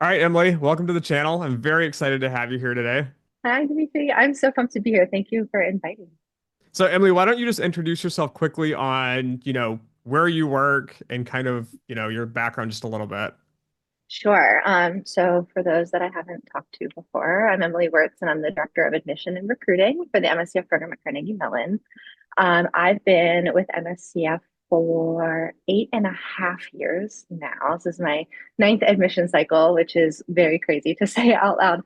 All right, Emily, welcome to the channel. I'm very excited to have you here today. Hi, Dimitri. I'm so pumped to be here. Thank you for inviting me. So, Emily, why don't you just introduce yourself quickly on, where you work and kind of, your background just a little bit. Sure. So for those that I haven't talked to before, I'm Emily Wertz and I'm the Director of Admission and Recruiting for the MSCF program at Carnegie Mellon. I've been with MSCF for 8.5 years now. This is my ninth admission cycle, which is very crazy to say out loud.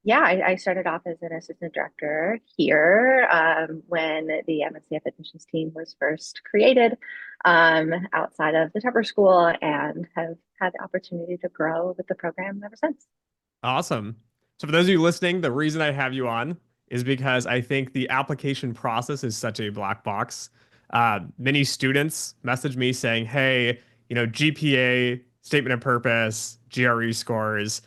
Yeah, I started off as an assistant director here when the MSCF admissions team was first created outside of the Tupper School and have had the opportunity to grow with the program ever since. Awesome. So, for those of you listening, the reason I have you on is because I think the application process is such a black box. Many students message me saying, hey, GPA, statement of purpose, GRE scores,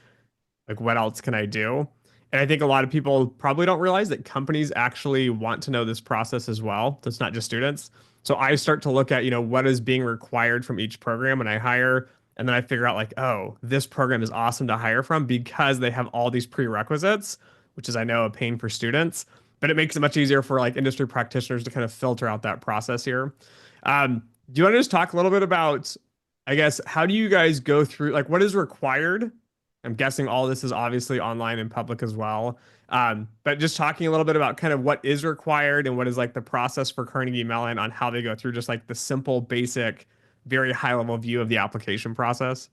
like what else can I do? And I think a lot of people probably don't realize that companies actually want to know this process as well. That's not just students. So I start to look at, what is being required from each program when I hire, and then I figure out like, oh, this program is awesome to hire from because they have all these prerequisites, which is I know a pain for students, but it makes it much easier for like industry practitioners to kind of filter out that process here. Do you want to just talk a little bit about, I guess, how do you guys go through like what is required? I'm guessing all this is obviously online and public as well. But just talking a little bit about kind of what is required and what is like the process for Carnegie Mellon on how they go through just like the simple, basic, very high level view of the application process.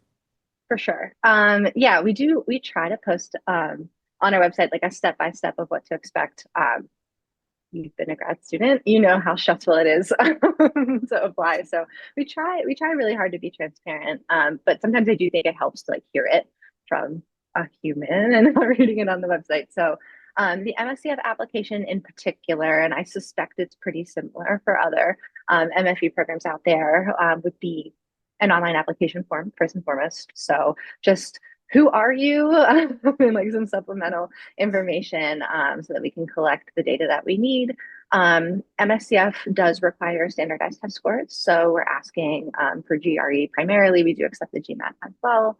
For sure. Yeah, we try to post on our website like a step by step of what to expect. You've been a grad student, you know how stressful it is to apply. So we try really hard to be transparent. But sometimes I do think it helps to like hear it from a human and not reading it on the website. So the MSCF application in particular, and I suspect it's pretty similar for other MFE programs out there, would be an online application form first and foremost. So just who are you and like some supplemental information so that we can collect the data that we need. MSCF does require standardized test scores. So we're asking for GRE primarily. We do accept the GMAT as well.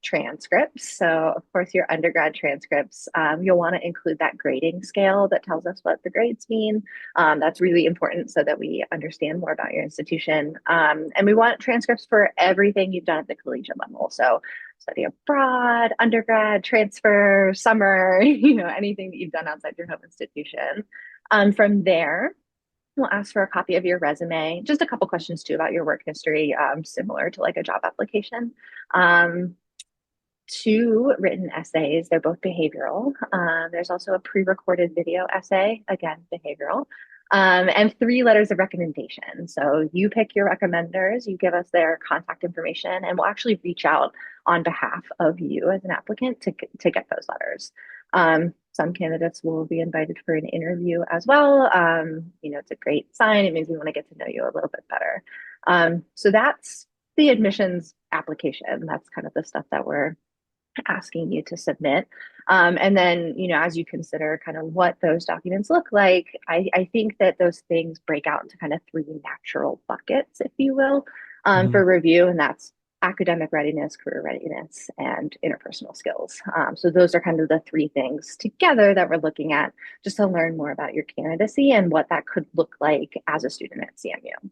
Transcripts. So, of course, your undergrad transcripts, you'll want to include that grading scale that tells us what the grades mean. That's really important so that we understand more about your institution. And we want transcripts for everything you've done at the collegiate level. So, study abroad, undergrad, transfer, summer, anything that you've done outside your home institution. From there, we'll ask for a copy of your resume, just a couple questions too about your work history, similar to like a job application. Um, Two written essays, they're both behavioral. There's also a pre-recorded video essay, again, behavioral. And three letters of recommendation. So you pick your recommenders, you give us their contact information, and we'll actually reach out on behalf of you as an applicant to get those letters. Some candidates will be invited for an interview as well. It's a great sign. It means we want to get to know you a little bit better. So that's the admissions application. That's kind of the stuff that we're asking you to submit. And then, as you consider kind of what those documents look like, I think that those things break out into kind of three natural buckets, if you will, Mhm. for review. And that's academic readiness, career readiness, and interpersonal skills. So those are kind of the three things together that we're looking at just to learn more about your candidacy and what that could look like as a student at CMU.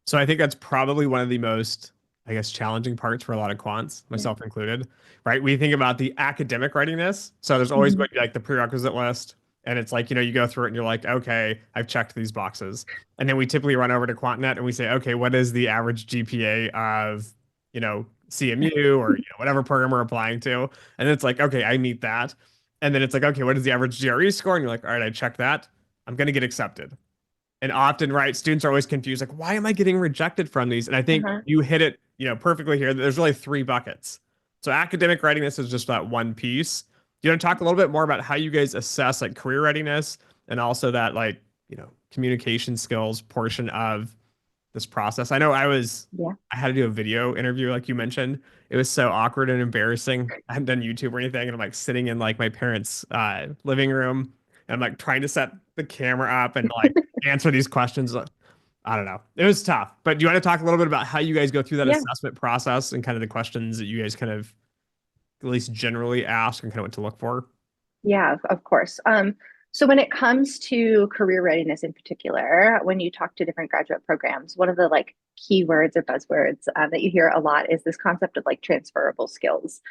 So I think that's probably one of the most, I guess, challenging parts for a lot of quants, Yeah. myself included, right? We think about the academic readiness. So there's always Mhm. going to be like the prerequisite list. And it's like, you go through it and you're like, okay, I've checked these boxes. And then we typically run over to QuantNet and we say, okay, what is the average GPA of, CMU or whatever program we're applying to? And it's like, okay, I meet that. And then it's like, okay, what is the average GRE score? And you're like, all right, I checked that. I'm going to get accepted. And often, right, students are always confused, like, why am I getting rejected from these? And I think Uh-huh. you hit it, perfectly here. There's really three buckets. So academic readiness is just that one piece. You want to talk a little bit more about how you guys assess like career readiness and also that like, communication skills portion of this process. I know Yeah. I had to do a video interview, like you mentioned. It was so awkward and embarrassing. I hadn't done YouTube or anything, and I'm like sitting in like my parents' living room, and I'm like trying to set the camera up and like answer these questions. I don't know. It was tough. But do you want to talk a little bit about how you guys go through that Yeah. assessment process and kind of the questions that you guys kind of at least generally ask and kind of what to look for? Yeah, of course. So when it comes to career readiness in particular, when you talk to different graduate programs, one of the like keywords or buzzwords that you hear a lot is this concept of like transferable skills.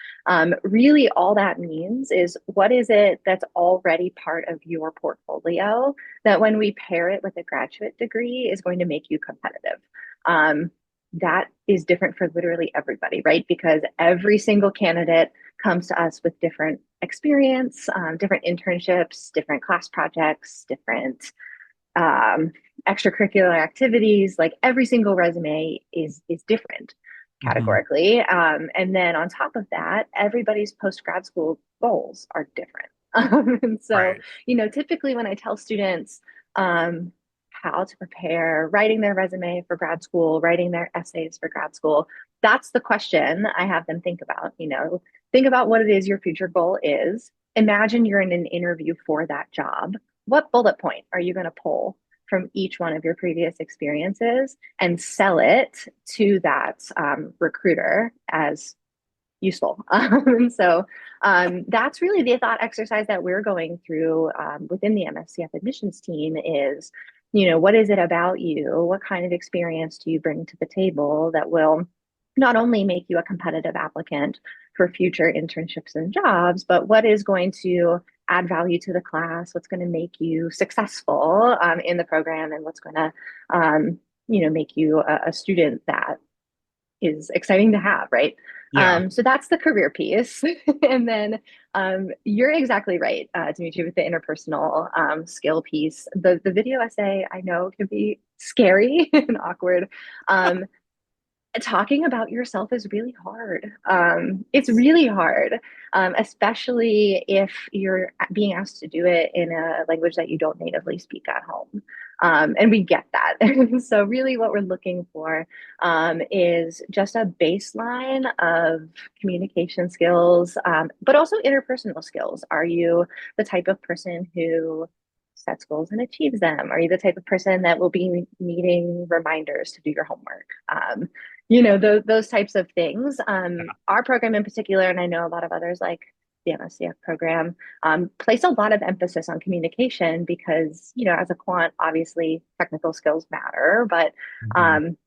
Really, all that means is what is it that's already part of your portfolio that when we pair it with a graduate degree is going to make you competitive. Um, that is different for literally everybody, right? Because every single candidate comes to us with different experience, different internships, different class projects, different extracurricular activities. Like every single resume is different Hmm. categorically. And then on top of that, everybody's post grad school goals are different. And so, Right. typically when I tell students how to prepare, writing their resume for grad school, writing their essays for grad school, that's the question I have them think about. Think about what it is your future goal is. Imagine you're in an interview for that job. What bullet point are you going to pull from each one of your previous experiences and sell it to that recruiter as useful? And so that's really the thought exercise that we're going through within the MSCF admissions team is, what is it about you? What kind of experience do you bring to the table that will not only make you a competitive applicant for future internships and jobs, but what is going to add value to the class, what's going to make you successful in the program, and what's going to, make you a student that is exciting to have, right? Yeah. So that's the career piece. And then you're exactly right, Dimitri, with the interpersonal skill piece. The video essay I know can be scary and awkward. Um, Talking about yourself is really hard. It's really hard, especially if you're being asked to do it in a language that you don't natively speak at home. And we get that. So, really, what we're looking for is just a baseline of communication skills, but also interpersonal skills. Are you the type of person who sets goals and achieves them? Are you the type of person that will be needing reminders to do your homework? Those types of things. Our program in particular, and I know a lot of others like the MSCF program, place a lot of emphasis on communication because, as a quant, obviously technical skills matter, but Hmm. um,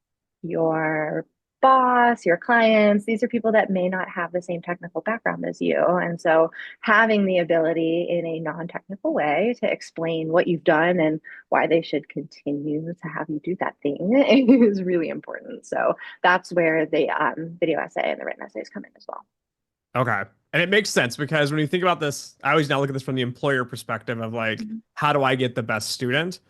your boss, your clients, these are people that may not have the same technical background as you. And so having the ability in a non-technical way to explain what you've done and why they should continue to have you do that thing is really important. So that's where the video essay and the written essays come in as well. Okay. And it makes sense because when you think about this, I always now look at this from the employer perspective of like, Mhm. how do I get the best student?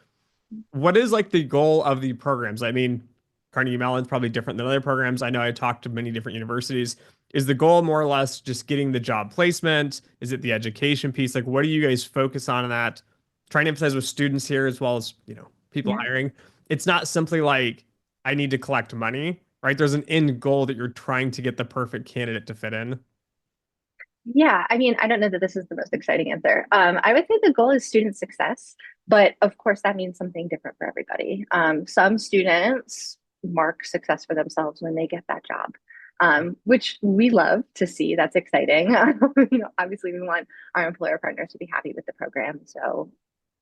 What is like the goal of the programs? I mean, Carnegie Mellon's probably different than other programs. I know I talked to many different universities. Is the goal more or less just getting the job placement? Is it the education piece? Like, what do you guys focus on in that? Trying to emphasize with students here as well as, people Yeah. hiring. It's not simply like I need to collect money, right? There's an end goal that you're trying to get the perfect candidate to fit in. Yeah, I mean, I don't know that this is the most exciting answer. I would say the goal is student success, but of course, that means something different for everybody. Some students mark success for themselves when they get that job, which we love to see. That's exciting. Obviously, we want our employer partners to be happy with the program, so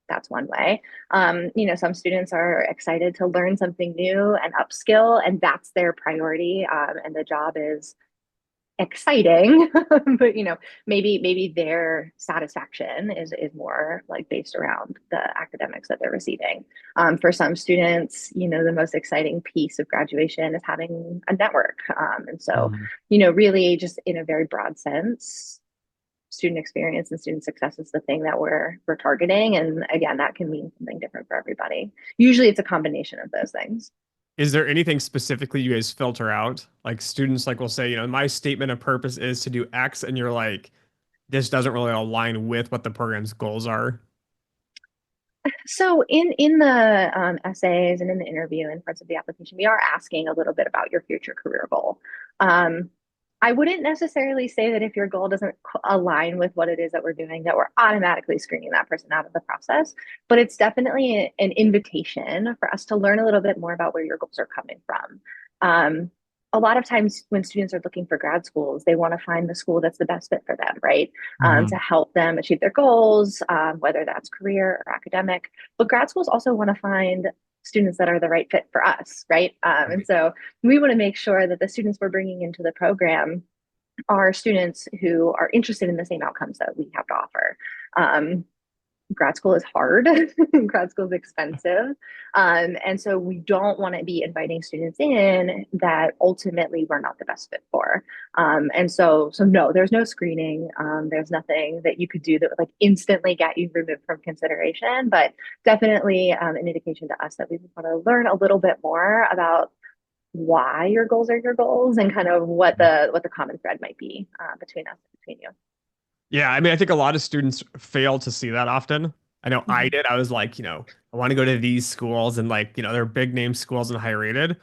that's one way. Some students are excited to learn something new and upskill, and that's their priority. And the job is exciting, but maybe their satisfaction is more like based around the academics that they're receiving. For some students, the most exciting piece of graduation is having a network, and so Mhm. really just in a very broad sense, student experience and student success is the thing that we're targeting, and again, that can mean something different for everybody. Usually, it's a combination of those things. Is there anything specifically you guys filter out? Like students like will say, my statement of purpose is to do X, and you're like, this doesn't really align with what the program's goals are. So in the essays and in the interview and parts of the application, we are asking a little bit about your future career goal. Um, I wouldn't necessarily say that if your goal doesn't align with what it is that we're doing, that we're automatically screening that person out of the process. But it's definitely an invitation for us to learn a little bit more about where your goals are coming from. Um, a lot of times when students are looking for grad schools, they want to find the school that's the best fit for them, right? To Mhm. help them achieve their goals, whether that's career or academic. But grad schools also want to find students that are the right fit for us, right? And Right. so we want to make sure that the students we're bringing into the program are students who are interested in the same outcomes that we have to offer. Um, Grad school is hard. Grad school is expensive. And so we don't want to be inviting students in that ultimately we're not the best fit for. And so no, there's no screening. There's nothing that you could do that would like instantly get you removed from consideration, but definitely an indication to us that we want to learn a little bit more about why your goals are your goals and kind of what the common thread might be between us and between you. Yeah, I mean, I think a lot of students fail to see that often. I know I Mhm. did. I was like, I want to go to these schools and like, they're big name schools and high rated.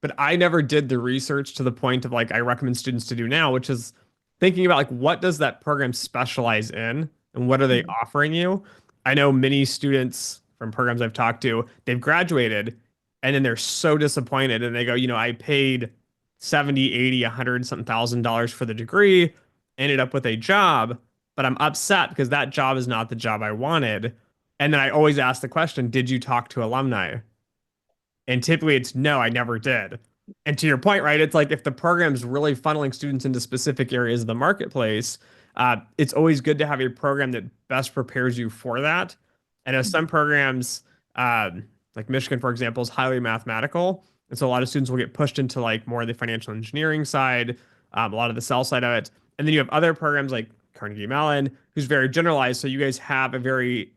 But I never did the research to the point of like I recommend students to do now, which is thinking about like what does that program specialize in and what are they Mhm. offering you? I know many students from programs I've talked to, they've graduated and then they're so disappointed and they go, I paid 70, 80, 100 something thousand dollars for the degree, ended up with a job, but I'm upset because that job is not the job I wanted. And then I always ask the question, did you talk to alumni? And typically it's no, I never did. And to your point, right? It's like if the program's really funneling students into specific areas of the marketplace, it's always good to have a program that best prepares you for that. I know some programs, like Michigan, for example, is highly mathematical. And so a lot of students will get pushed into like more of the financial engineering side, a lot of the sell side of it. And then you have other programs like Carnegie Mellon, who's very generalized. So you guys have a very,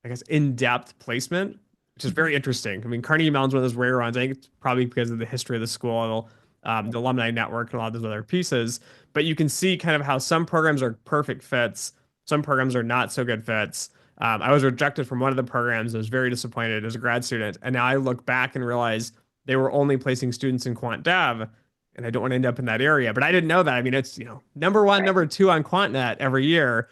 I guess, in-depth placement, which is very interesting. I mean, Carnegie Mellon's one of those rare ones. I think it's probably because of the history of the school, the alumni network, and a lot of those other pieces. But you can see kind of how some programs are perfect fits, some programs are not so good fits. I was rejected from one of the programs. I was very disappointed as a grad student. And now I look back and realize they were only placing students in quant dev, and I don't want to end up in that area. But I didn't know that. I mean, it's, number one, Right. number two on QuantNet every year.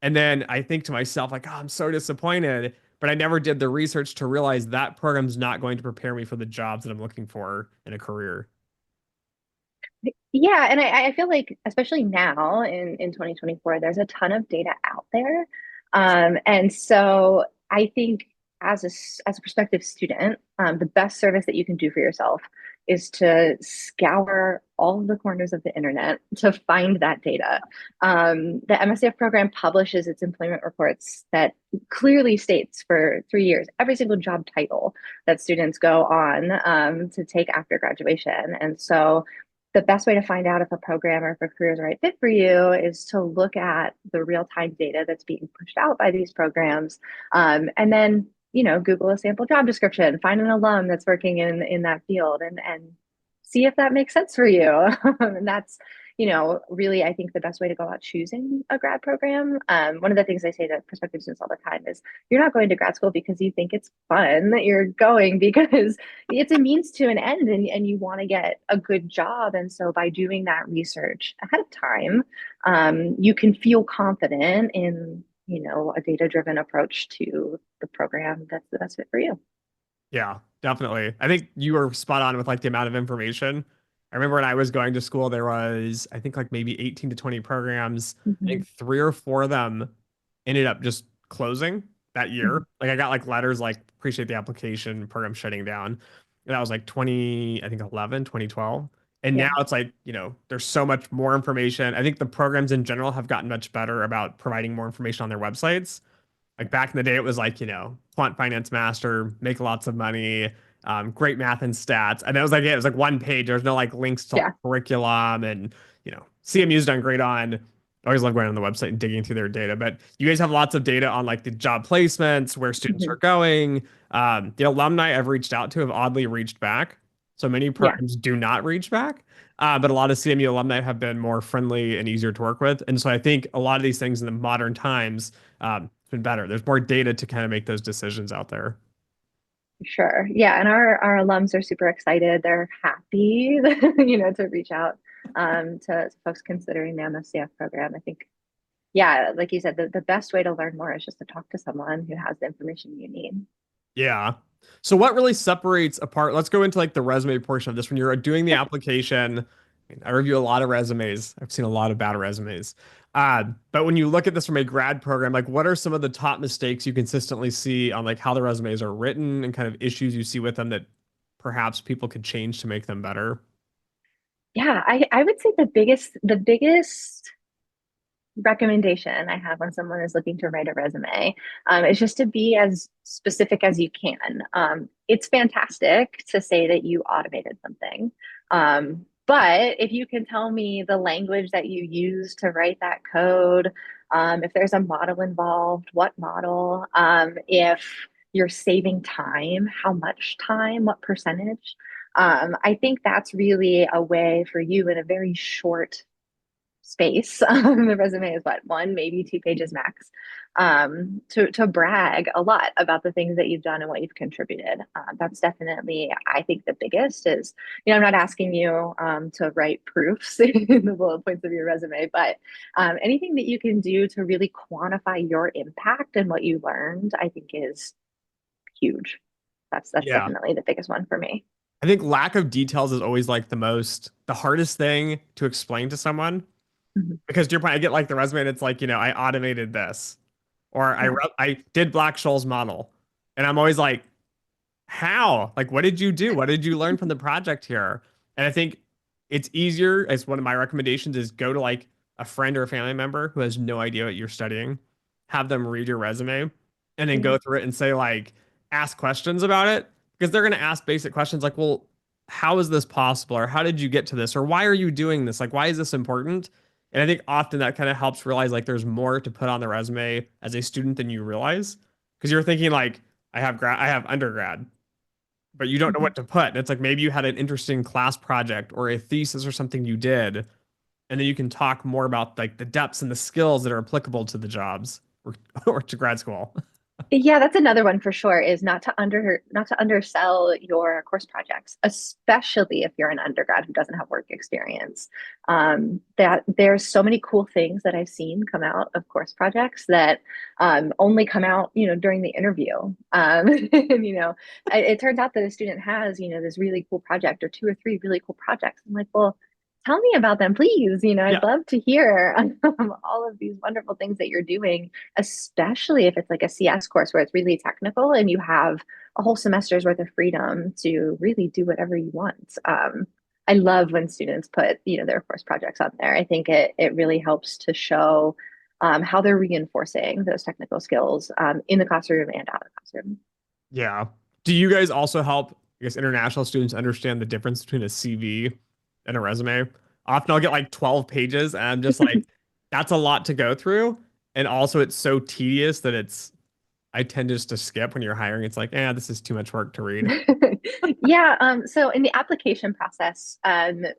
And then I think to myself, like, oh, I'm so disappointed. But I never did the research to realize that program's not going to prepare me for the jobs that I'm looking for in a career. Yeah, and I feel like especially now in 2024, there's a ton of data out there. And so I think as a prospective student, the best service that you can do for yourself is to scour all of the corners of the internet to find that data. The MSCF program publishes its employment reports that clearly states for 3 years every single job title that students go on to take after graduation. And so the best way to find out if a program or if a career is the right fit for you is to look at the real-time data that's being pushed out by these programs. And then, Google a sample job description, find an alum that's working in that field and see if that makes sense for you. And that's, really, I think the best way to go about choosing a grad program. One of the things I say to prospective students all the time is you're not going to grad school because you think it's fun. You're going because it's a means to an end and you want to get a good job. And so by doing that research ahead of time, you can feel confident in, a data-driven approach to the program that's the best fit for you. Yeah, definitely. I think you were spot on with like the amount of information. I remember when I was going to school, there was, I think, like maybe 18 to 20 programs. I Mhm. think three or four of them ended up just closing that year. Mhm. Like I got like letters like appreciate the application, program shutting down. And that was like 20, I think 11, 2012. And now Yeah. it's like, there's so much more information. I think the programs in general have gotten much better about providing more information on their websites. Like back in the day, it was like, quant finance master, make lots of money, great math and stats. And it was like, yeah, it was like one page. There's no like links to like Yeah. curriculum and, CMU's done great on. I always love going on the website and digging through their data, but you guys have lots of data on like the job placements, where students are Mhm. going. The alumni I've reached out to have oddly reached back. So many Yeah. programs do not reach back. But a lot of CMU alumni have been more friendly and easier to work with. And so I think a lot of these things in the modern times, it's been better. There's more data to kind of make those decisions out there. Sure. Yeah. And our alums are super excited. They're happy, to reach out. to folks considering the MSCF program. I think, yeah, like you said, the best way to learn more is just to talk to someone who has the information you need. Yeah. So what really separates apart? Let's go into like the resume portion of this. When you're doing the Sure. application, I review a lot of resumes. I've seen a lot of bad resumes. But when you look at this from a grad program, like what are some of the top mistakes you consistently see on like how the resumes are written and kind of issues you see with them that perhaps people could change to make them better? Yeah, I would say the biggest recommendation I have when someone is looking to write a resume is just to be as specific as you can. It's fantastic to say that you automated something. But if you can tell me the language that you use to write that code, if there's a model involved, what model, if you're saving time, how much time, what percentage, I think that's really a way for you in a very short space. The resume is what, one, maybe 2 pages max. To brag a lot about the things that you've done and what you've contributed. That's definitely, I think, the biggest is, I'm not asking you to write proofs in the bullet points of your resume, but anything that you can do to really quantify your impact and what you learned, I think is huge. That's Yeah. definitely the biggest one for me. I think lack of details is always like the hardest thing to explain to someone. Mhm. Because to your point, I get like the resume and it's like, I automated this or Yeah. I did Black-Scholes model. And I'm always like, how? Like, what did you do? What did you learn from the project here? And I think it's easier, as one of my recommendations is go to like a friend or a family member who has no idea what you're studying, have them read your resume, and then Yeah. go through it and say, like, ask questions about it. Because they're going to ask basic questions like, well, how is this possible? Or how did you get to this? Or why are you doing this? Like, why is this important? And I think often that kind of helps realize like there's more to put on the resume as a student than you realize. Because you're thinking like, I have undergrad, but you don't know Mhm. what to put. And it's like maybe you had an interesting class project or a thesis or something you did, and then you can talk more about like the depths and the skills that are applicable to the jobs or, or to grad school. Yeah, that's another one for sure, is not to undersell your course projects, especially if you're an undergrad who doesn't have work experience. That there's so many cool things that I've seen come out of course projects that only come out, during the interview. And it turns out that a student has, this really cool project or two or three really cool projects. I'm like, well, tell me about them, please. I'd Yeah. love to hear all of these wonderful things that you're doing, especially if it's like a CS course where it's really technical and you have a whole semester's worth of freedom to really do whatever you want. I love when students put, their course projects on there. I think it really helps to show how they're reinforcing those technical skills in the classroom and out of the classroom. Yeah. Do you guys also help, I guess, international students understand the difference between a CV and a resume? Often I'll get like 12 pages and I'm just like, that's a lot to go through. And also it's so tedious that I tend just to skip when you're hiring. It's like, this is too much work to read. Yeah, so in the application process,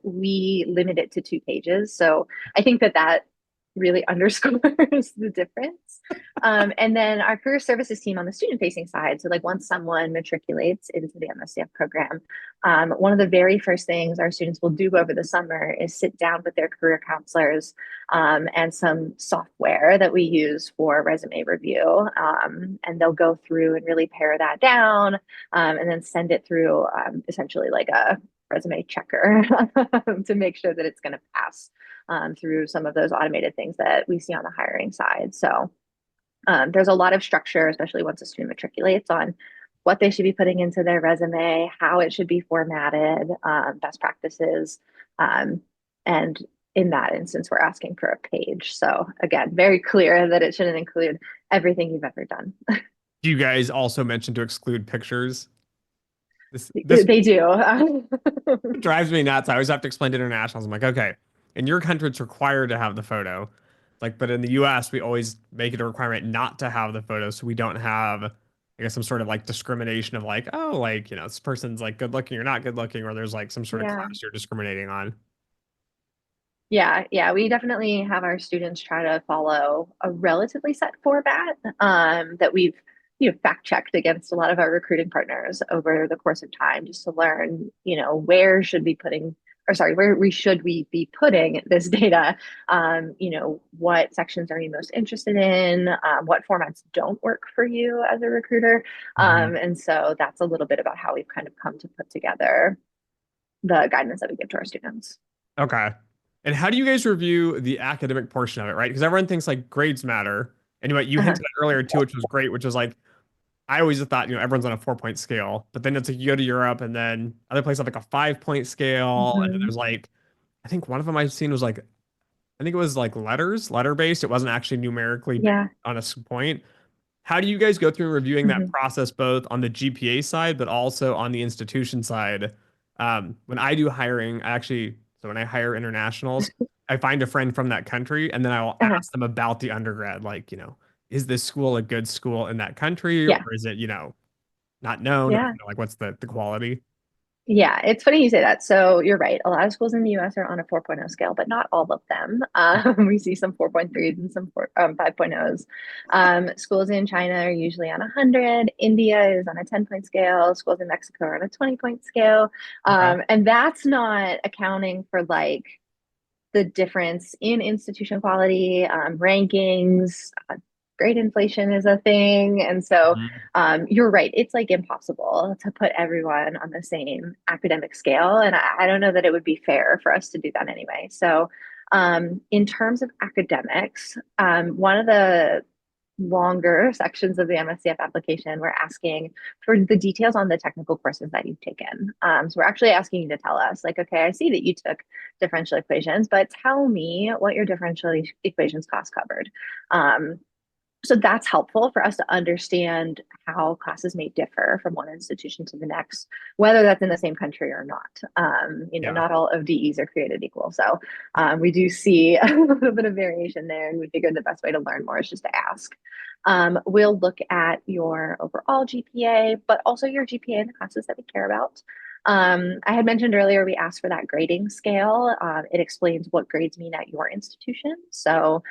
we limit it to 2 pages. So I think that really underscores the difference. And then our career services team on the student facing side, so like once someone matriculates into the MSCF program, one of the very first things our students will do over the summer is sit down with their career counselors and some software that we use for resume review. And they'll go through and really pare that down and then send it through essentially like a resume checker to make sure that it's going to pass through some of those automated things that we see on the hiring side. So there's a lot of structure, especially once a student matriculates, on what they should be putting into their resume, how it should be formatted, best practices. And in that instance, we're asking for a page. So again, very clear that it shouldn't include everything you've ever done. Do you guys also mention to exclude pictures? This They do. drives me nuts. I always have to explain to internationals. I'm like, okay, in your country, it's required to have the photo. Like, but in the US, we always make it a requirement not to have the photo. So we don't have, I guess, some sort of like discrimination of like, oh, like, this person's like good looking or not good looking, or there's like some sort of Yeah. class you're discriminating on. Yeah, yeah, we definitely have our students try to follow a relatively set format that we've fact checked against a lot of our recruiting partners over the course of time, just to learn where should be putting or sorry, where we should we be putting this data? What sections are you most interested in? What formats don't work for you as a recruiter? Mhm. And so that's a little bit about how we've kind of come to put together the guidance that we give to our students. Okay. And how do you guys review the academic portion of it, right? Because everyone thinks like grades matter. And what you Uh-huh. hinted at earlier too, which was great, which was like I always thought, everyone's on a 4 point scale, but then it's like you go to Europe and then other places have like a 5 point scale. And then Mm-hmm. there's like, I think one of them I've seen was like, I think it was like letter based. It wasn't actually numerically based Yeah. on a point. How do you guys go through reviewing that Mm-hmm. process both on the GPA side, but also on the institution side? When I do hiring, so when I hire internationals, I find a friend from that country and then I will Uh-huh. ask them about the undergrad, like, is this school a good school in that country Yeah. or is it, not known or, Yeah. like what's the quality? Yeah, it's funny you say that. So you're right. A lot of schools in the US are on a 4.0 scale, but not all of them. We see some 4.3s and some 5.0s. Schools in China are usually on 100. India is on a 10-point scale. Schools in Mexico are on a 20-point scale. Okay. And that's not accounting for like the difference in institution quality, rankings, grade inflation is a thing. And so Mhm. you're right. It's like impossible to put everyone on the same academic scale. And I don't know that it would be fair for us to do that anyway. So, in terms of academics, one of the longer sections of the MSCF application, we're asking for the details on the technical courses that you've taken. So we're actually asking you to tell us, like, okay, I see that you took differential equations, but tell me what your differential equations cost covered. Um, so that's helpful for us to understand how classes may differ from one institution to the next, whether that's in the same country or not. Yeah. Not all ODEs are created equal. So we do see a little bit of variation there, and we figured the best way to learn more is just to ask. We'll look at your overall GPA, but also your GPA in the classes that we care about. I had mentioned earlier we asked for that grading scale. It explains what grades mean at your institution. So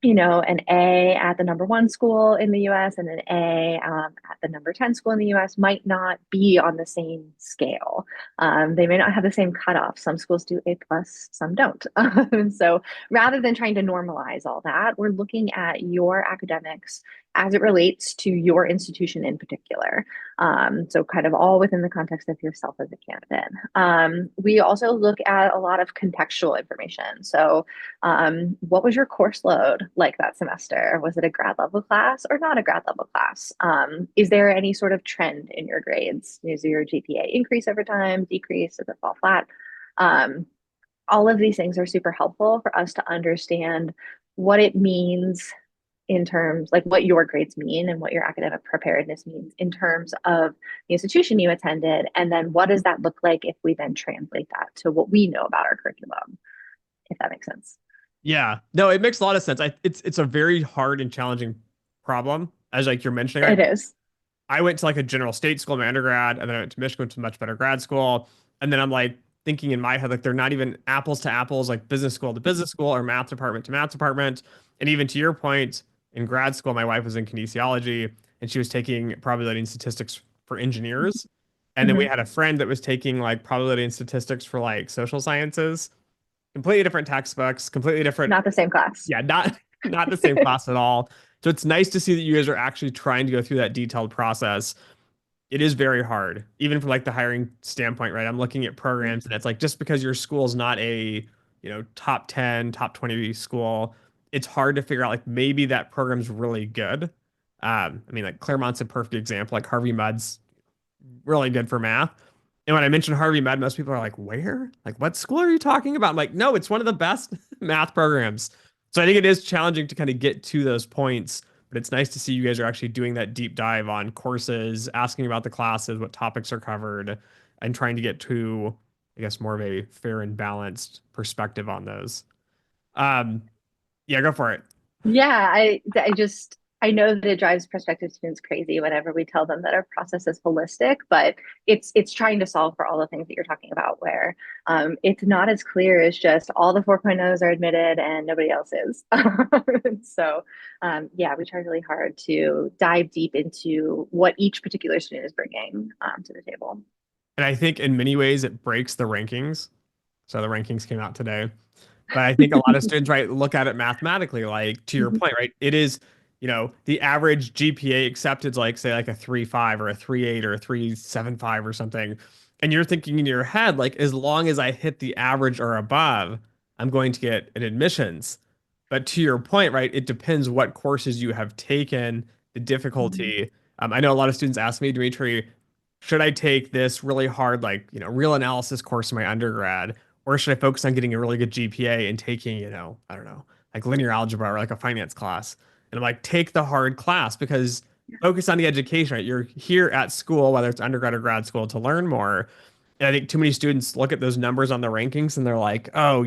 an A at the number one school in the US and an A at the number 10 school in the US might not be on the same scale. They may not have the same cutoff. Some schools do A plus, some don't. And so rather than trying to normalize all that, we're looking at your academics as it relates to your institution in particular. So kind of all within the context of yourself as a candidate. We also look at a lot of contextual information. So what was your course load like that semester? Was it a grad level class or not a grad level class? Is there any sort of trend in your grades? Is your GPA increase over time, decrease, does it fall flat? Um, all of these things are super helpful for us to understand what it means in terms like what your grades mean and what your academic preparedness means in terms of the institution you attended. And then what does that look like if we then translate that to what we know about our curriculum, if that makes sense. Yeah. No, it makes a lot of sense. It's a very hard and challenging problem, as like you're mentioning, right? It is. I went to like a general state school in my undergrad, and then I went to Michigan, which is a much better grad school. And then I'm like thinking in my head, like they're not even apples to apples, like business school to business school or math department to math department. And even to your point, in grad school, my wife was in kinesiology and she was taking probability and statistics for engineers. And then we Mhm. had a friend that was taking like probability and statistics for like social sciences. Completely different textbooks, completely different. Not the same class. Yeah, not the same class at all. So it's nice to see that you guys are actually trying to go through that detailed process. It is very hard, even from like the hiring standpoint, right? I'm looking at programs and it's like just because your school is not a, top 10, top 20 school, it's hard to figure out like maybe that program's really good. I mean, like Claremont's a perfect example. Like Harvey Mudd's really good for math. And when I mention Harvey Mudd, most people are like, where? Like, what school are you talking about? I'm like, no, it's one of the best math programs. So I think it is challenging to kind of get to those points, but it's nice to see you guys are actually doing that deep dive on courses, asking about the classes, what topics are covered, and trying to get to, I guess, more of a fair and balanced perspective on those. Um, yeah, go for it. Yeah, I know that it drives prospective students crazy whenever we tell them that our process is holistic, but it's trying to solve for all the things that you're talking about, where it's not as clear as just all the 4.0s are admitted and nobody else is. So yeah, we try really hard to dive deep into what each particular student is bringing to the table. And I think in many ways it breaks the rankings. So the rankings came out today. But I think a lot of students, right, look at it mathematically, like to your Mhm. point, right? It is, the average GPA accepted is like, say, like a 3.5 or a 3.8 or a 3.75 or something. And you're thinking in your head, like, as long as I hit the average or above, I'm going to get an admissions. But to your point, right, it depends what courses you have taken, the Mhm. difficulty. I know a lot of students ask me, Dimitri, should I take this really hard, like, real analysis course in my undergrad? Or should I focus on getting a really good GPA and taking, I don't know, like linear algebra or like a finance class? And I'm like, take the hard class because focus on the education, right? You're here at school, whether it's undergrad or grad school, to learn more. And I think too many students look at those numbers on the rankings and they're like, oh,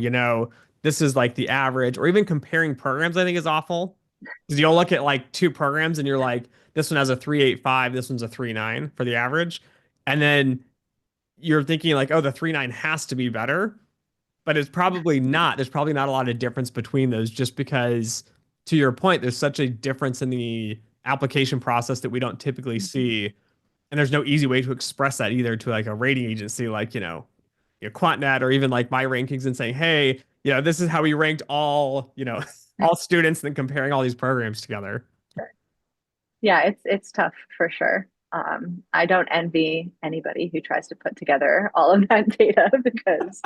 this is like the average, or even comparing programs, I think is awful. Because you'll look at like two programs and you're like, this one has a 3.85, this one's a 3.9 for the average. And then you're thinking like, oh, the 3.9 has to be better, but it's probably not. There's probably not a lot of difference between those just because, to your point, there's such a difference in the application process that we don't typically Mhm. see. And there's no easy way to express that either to like a rating agency like, QuantNet or even like my rankings and saying, hey, this is how we ranked all, all students and then comparing all these programs together. Yeah, it's tough for sure. I don't envy anybody who tries to put together all of that data because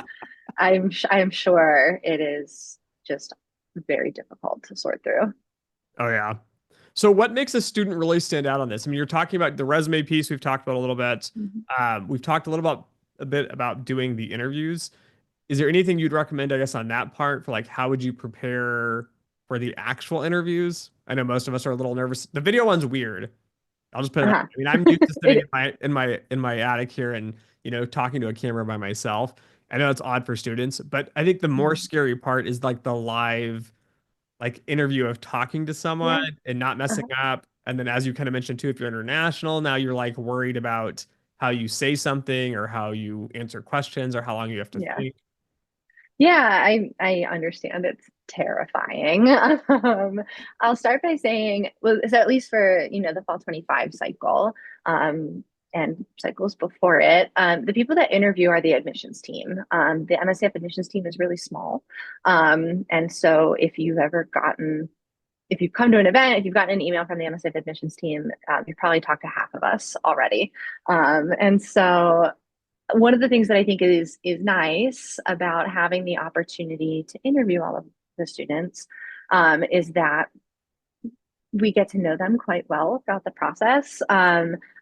I am sure it is just very difficult to sort through. Oh, yeah. So what makes a student really stand out on this? I mean, you're talking about the resume piece we've talked about a little bit. Mhm. We've talked a bit about doing the interviews. Is there anything you'd recommend, I guess, on that part for like how would you prepare for the actual interviews? I know most of us are a little nervous. The video one's weird. I'll just put it that way. Uh-huh. I mean, I'm used to sitting in It, my attic here and talking to a camera by myself. I know it's odd for students, but I think the more scary part is like the live like interview of talking to someone yeah. and not messing Uh-huh. up. And then as you kind of mentioned too, if you're international, now you're like worried about how you say something or how you answer questions or how long you have to Yeah. think. Yeah, I understand it's terrifying. I'll start by saying, well, so at least for, the fall 25 cycle, and cycles before it, the people that interview are the admissions team. The MSCF admissions team is really small. And so if you've come to an event, if you've gotten an email from the MSCF admissions team, you've probably talked to half of us already. And so one of the things that I think is nice about having the opportunity to interview all of the students, is that we get to know them quite well throughout the process.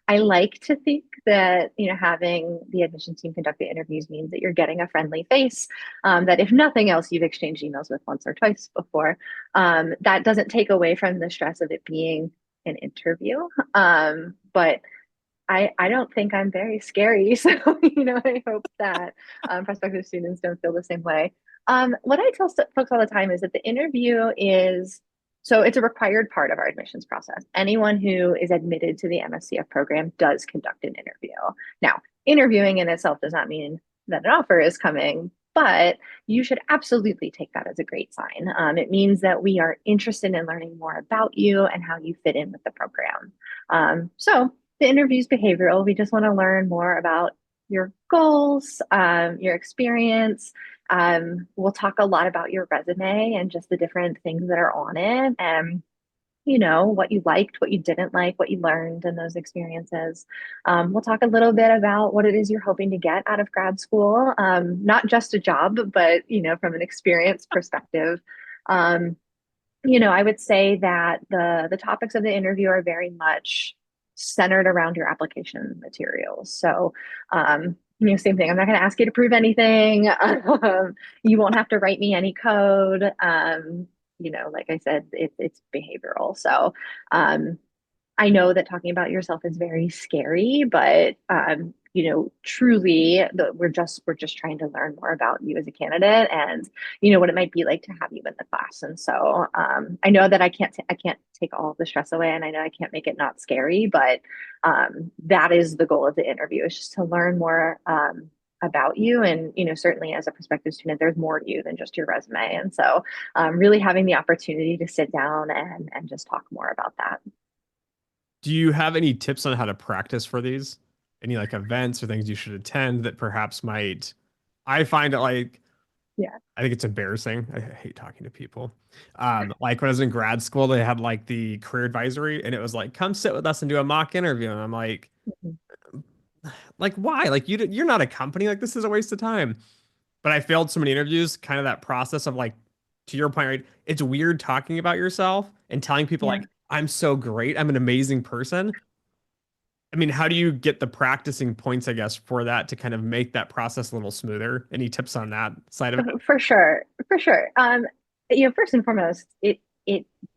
I like to think that having the admission team conduct the interviews means that you're getting a friendly face. That if nothing else, you've exchanged emails with once or twice before. That doesn't take away from the stress of it being an interview. But I don't think I'm very scary. So, I hope that prospective students don't feel the same way. What I tell folks all the time is that the interview it's a required part of our admissions process. Anyone who is admitted to the MSCF program does conduct an interview. Now, interviewing in itself does not mean that an offer is coming, but you should absolutely take that as a great sign. It means that we are interested in learning more about you and how you fit in with the program. So the interview's behavioral. We just want to learn more about your goals, your experience. We'll talk a lot about your resume and just the different things that are on it, and what you liked, what you didn't like, what you learned in those experiences. We'll talk a little bit about what it is you're hoping to get out of grad school, not just a job, but from an experience perspective. Um, I would say that the topics of the interview are very much centered around your application materials. So, same thing. I'm not going to ask you to prove anything. You won't have to write me any code. Like I said, it's behavioral. So, I know that talking about yourself is very scary, but truly, we're just trying to learn more about you as a candidate, and what it might be like to have you in the class. And so, I know that I can't take all of the stress away, and I know I can't make it not scary, but that is the goal of the interview, is just to learn more. About you, and certainly as a prospective student, there's more to you than just your resume. And so, really having the opportunity to sit down and just talk more about that. Do you have any tips on how to practice for these? any like events or things you should attend that perhaps might, I find it like, Yeah. I think it's embarrassing. I hate talking to people. Like when I was in grad school, they had like the career advisory and it was like, come sit with us and do a mock interview. And I'm Mhm. like, why? Like you're not a company. Like this is a waste of time. But I failed so many interviews, kind of that process of like, to your point, right? It's weird talking about yourself and telling people Yeah. like, I'm so great, I'm an amazing person. I mean, how do you get the practicing points, I guess, for that to kind of make that process a little smoother? Any tips on that side of it? For sure, for sure. First and foremost, it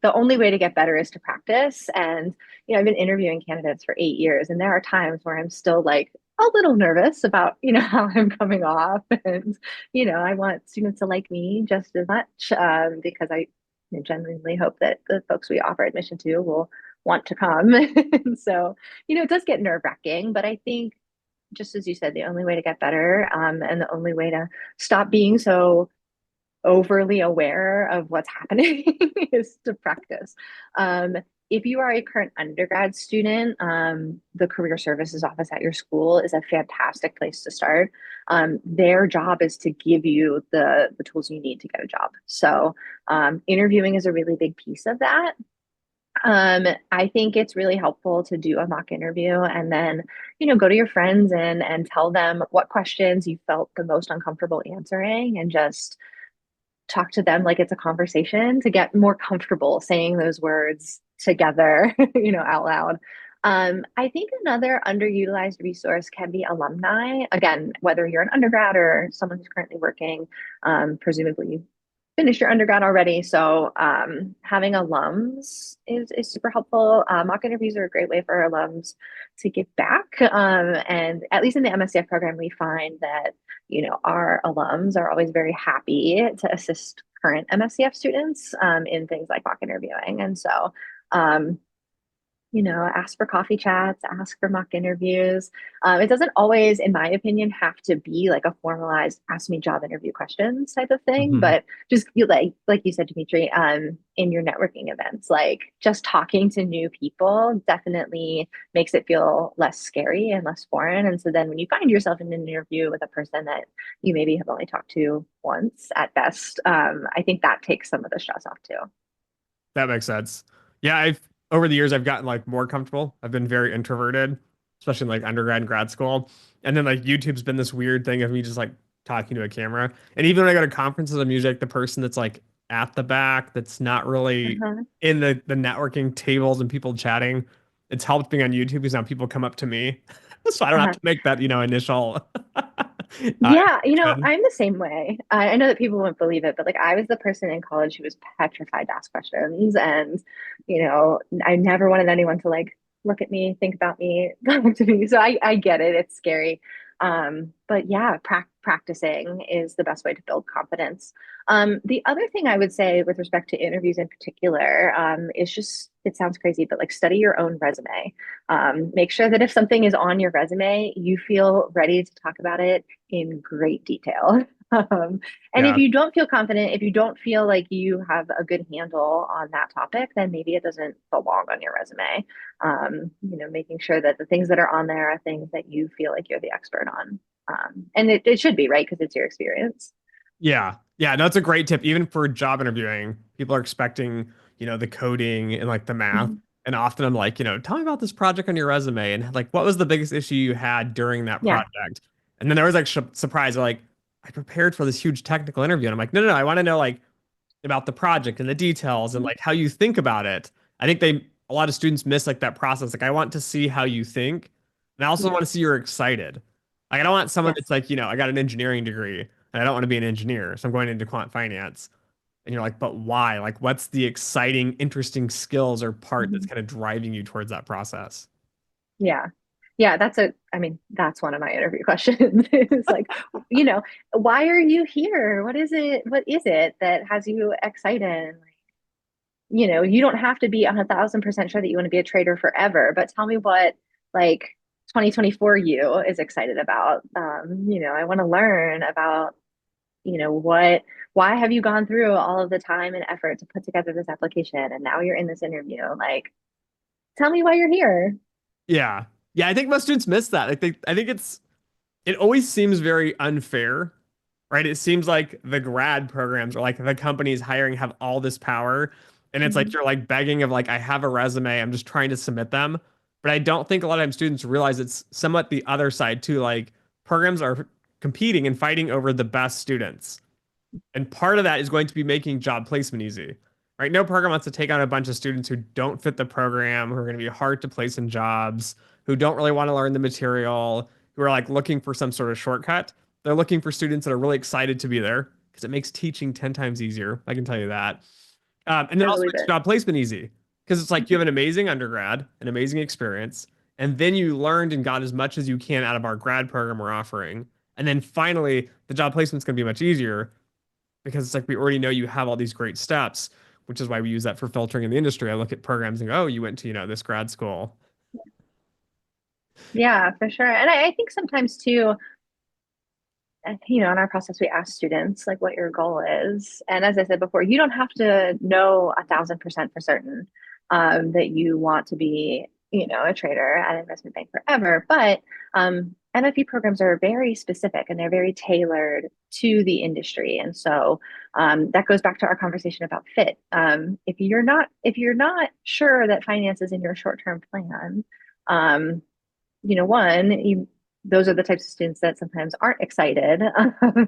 the only way to get better is to practice. And I've been interviewing candidates for 8 years, and there are times where I'm still like a little nervous about how I'm coming off, and I want students to like me just as much because I genuinely hope that the folks we offer admission to will want to come. And so, it does get nerve-wracking, but I think just as you said, the only way to get better and the only way to stop being so overly aware of what's happening is to practice. If you are a current undergrad student, the Career Services Office at your school is a fantastic place to start. Their job is to give you the tools you need to get a job. So, interviewing is a really big piece of that. I think it's really helpful to do a mock interview and then, go to your friends and tell them what questions you felt the most uncomfortable answering and just talk to them like it's a conversation to get more comfortable saying those words together, out loud. I think another underutilized resource can be alumni. Again, whether you're an undergrad or someone who's currently working, presumably finished your undergrad already. So having alums is super helpful. Mock interviews are a great way for alums to give back. And at least in the MSCF program, we find that, our alums are always very happy to assist current MSCF students in things like mock interviewing. And so um, ask for coffee chats, ask for mock interviews. It doesn't always, in my opinion, have to be like a formalized ask me job interview questions type of thing, Mhm. but just you like you said, Dimitri, in your networking events, like just talking to new people definitely makes it feel less scary and less foreign. And so then when you find yourself in an interview with a person that you maybe have only talked to once at best, I think that takes some of the stress off too. That makes sense. Yeah, I've over the years I've gotten like more comfortable. I've been very introverted, especially in like undergrad and grad school. And then like YouTube's been this weird thing of me just like talking to a camera. And even when I go to conferences, I'm usually like the person that's like at the back, that's not really Uh-huh. in the networking tables and people chatting. It's helped being on YouTube because now people come up to me. So I don't have Uh-huh. to make that, initial Yeah, introduction. I'm the same way. I know that people won't believe it, but like I was the person in college who was petrified to ask questions. And, I never wanted anyone to like look at me, think about me, talk to me. So I get it. It's scary. But yeah, practicing is the best way to build confidence. The other thing I would say with respect to interviews in particular, is just, it sounds crazy, but like study your own resume. Make sure that if something is on your resume, you feel ready to talk about it in great detail. Um, and if Yeah. you don't feel confident, if you don't feel like you have a good handle on that topic, then maybe it doesn't belong on your resume. Making sure that the things that are on there are things that you feel like you're the expert on. And it should be, right? Because it's your experience. Yeah. Yeah. No, it's a great tip. Even for job interviewing, people are expecting, the coding and like the math. Mhm. And often I'm like, tell me about this project on your resume and like, what was the biggest issue you had during that Yeah. project? And then there was like surprise, like, I prepared for this huge technical interview. And I'm like, no, no, no, I want to know like about the project and the details and like how you think about it. I think a lot of students miss like that process. Like, I want to see how you think. And I also Yeah. want to see you're excited. Like, I don't want someone that's Yes. like, I got an engineering degree and I don't want to be an engineer. So I'm going into quant finance. And you're like, but why? Like, what's the exciting, interesting skills or part that's Mhm. kind of driving you towards that process? Yeah. Yeah, I mean, that's one of my interview questions. It's like, you know, why are you here? What is it that has you excited? Like, you don't have to be 1,000% sure that you want to be a trader forever, but tell me what like 2024 you is excited about. I want to learn about, why have you gone through all of the time and effort to put together this application and now you're in this interview? Like, tell me why you're here. Yeah. Yeah, I think most students miss that. I think it always seems very unfair, right? It seems like the grad programs or like the companies hiring have all this power. And it's like Mhm. you're like begging of like, I have a resume, I'm just trying to submit them. But I don't think a lot of times students realize it's somewhat the other side too. Like programs are competing and fighting over the best students. And part of that is going to be making job placement easy, right? No program wants to take on a bunch of students who don't fit the program, who are going to be hard to place in jobs, who don't really want to learn the material, who are like looking for some sort of shortcut. They're looking for students that are really excited to be there because it makes teaching 10 times easier. I can tell you that. And then I also believe makes it. job placement easy because it's like you have an amazing undergrad, an amazing experience, and then you learned and got as much as you can out of our grad program we're offering. And then finally, the job placement's going to be much easier because it's like we already know you have all these great steps, which is why we use that for filtering in the industry. I look at programs and go, oh, you went to, this grad school. Yeah, for sure. And I think sometimes too, in our process, we ask students like what your goal is. And as I said before, you don't have to know 1,000% for certain that you want to be, a trader at an investment bank forever. But MFE programs are very specific and they're very tailored to the industry. And so that goes back to our conversation about fit. If you're not sure that finance is in your short-term plan, um, those are the types of students that sometimes aren't excited,